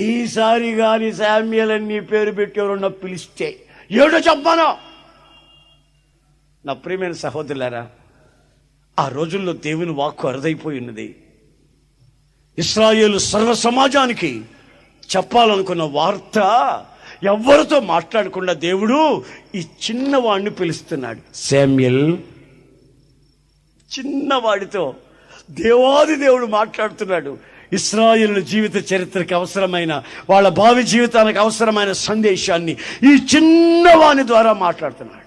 S1: ఈసారి గాని శామ్యూయల్ అని నీ పేరు పెట్టి ఎవరన్నా పిలిస్తే ఏడో చెప్పాను. నా ప్రియమైన సహోదరులారా, ఆ రోజుల్లో దేవుని వాక్కు అరుదైపోయి ఉన్నది. ఇశ్రాయేలు సర్వ సమాజానికి చెప్పాలనుకున్న వార్త ఎవరితో మాట్లాడకుండా దేవుడు ఈ చిన్నవాడిని పిలుస్తున్నాడు, శామ్యూయల్. చిన్నవాడితో దేవాది దేవుడు మాట్లాడుతున్నాడు. ఇశ్రాయేలు జీవిత చరిత్రకి అవసరమైన, వాళ్ళ భావి జీవితానికి అవసరమైన సందేశాన్ని ఈ చిన్నవాని ద్వారా మాట్లాడుతున్నాడు.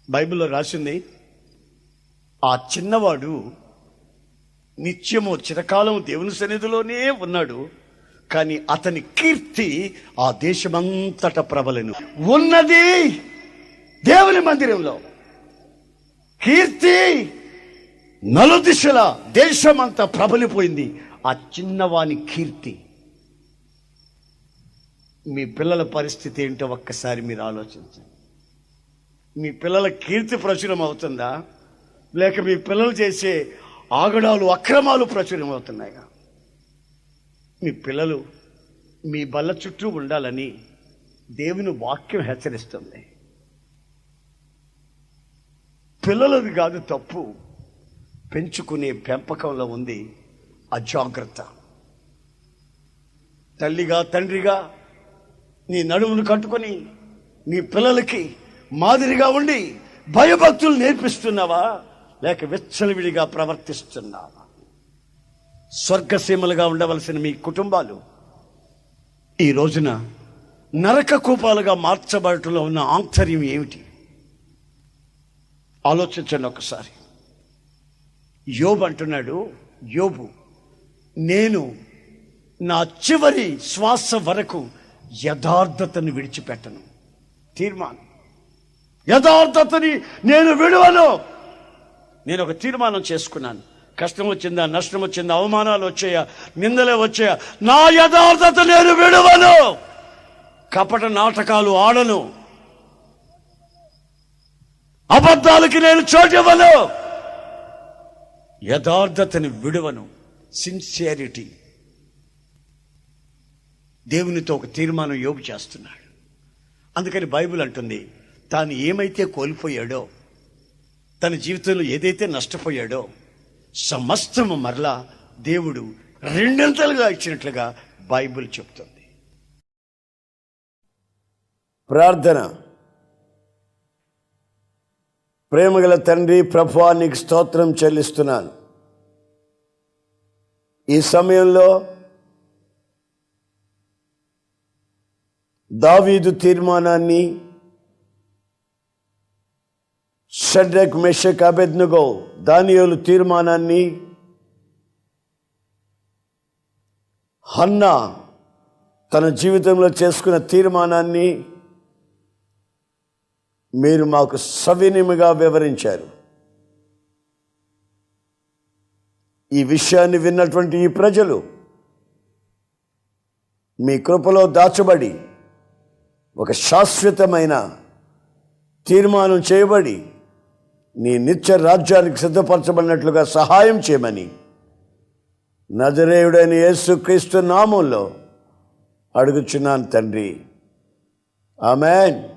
S1: బైబిల్లో రాసింది, ఆ చిన్నవాడు నిత్యము చిరకాలం దేవుని సన్నిధిలోనే ఉన్నాడు, కానీ అతని కీర్తి ఆ దేశమంతటా ప్రబలెను. ఉన్నది దేవుని మందిరంలో, కీర్తి నలుదిశల దేశమంతా ప్రబలిపోయింది ఆ చిన్నవాని కీర్తి. మీ పిల్లల పరిస్థితి ఏంటో ఒక్కసారి మీరు ఆలోచించండి. మీ పిల్లల కీర్తి ప్రచురం అవుతుందా, లేక మీ పిల్లలు చేసే ఆగడాలు, అక్రమాలు ప్రచురం అవుతున్నాయా? మీ పిల్లలు మీ బల్ల చుట్టూ ఉండాలని దేవుని వాక్యం హెచ్చరిస్తుంది. పిల్లలది కాదు తప్పు, పెంచుకునే పెంపకంలో ఉంది అజాగ్రత్త. తల్లిగా తండ్రిగా నీ నడుమును కట్టుకొని నీ పిల్లలకి మాదిరిగా ఉండి భయభక్తులు నేర్పిస్తున్నావా, లేక విచ్చలవిడిగా ప్రవర్తిస్తున్నావా? స్వర్గసీమలుగా ఉండవలసిన మీ కుటుంబాలు ఈ రోజున నరక కూపాలుగా మార్చబడటంలో ఉన్న ఆంతర్యం ఏమిటి? ఆలోచించండి ఒకసారి. యోబు అంటున్నాడు, యోబు, నేను నా చివరి శ్వాస వరకు యథార్థతను విడిచిపెట్టను. తీర్మానం, యథార్థతని నేను విడువను. నేను ఒక తీర్మానం చేసుకున్నాను. కష్టం వచ్చిందా, నష్టం వచ్చిందా, అవమానాలు వచ్చాయా, నిందలే వచ్చాయా, నా యథార్థత నేను విడువను. కపట నాటకాలు ఆడను, అబద్ధాలకి నేను చోటివ్వను, యథార్థతని విడువను. సిన్సియారిటీ. దేవునితో ఒక తీర్మానం యోబు చేస్తున్నాడు. అందుకని బైబిల్ అంటుంది, తాను ఏమైతే కోల్పోయాడో, తన జీవితంలో ఏదైతే నష్టపోయాడో సమస్తము మరలా దేవుడు రెండంతలుగా ఇచ్చినట్లుగా బైబిల్ చెప్తుంది. ప్రార్థన. ప్రేమగల తండ్రి, ప్రభువా, నీకు స్తోత్రం చెల్లిస్తున్నాను. ఈ సమయంలో దావీదు తీర్మానాన్ని, షడ్రక్, మెషక్, అబేద్నెగో, దానియేలు తీర్మానాన్ని, హన్నా తన జీవితంలో చేసుకున్న తీర్మానాన్ని మీరు మాకు సవినయముగా వివరించారు. ఈ విషయాన్ని విన్నటువంటి ఈ ప్రజలు మీ కృపలో దాచబడి ఒక శాశ్వతమైన తీర్మానం చేయబడి నీ నిత్య రాజ్యానికి సిద్ధపరచబడినట్లుగా సహాయం చేయమని నజరేయుడైన యేసుక్రీస్తు నామంలో అడుగుచున్నాను తండ్రి. ఆమేన్.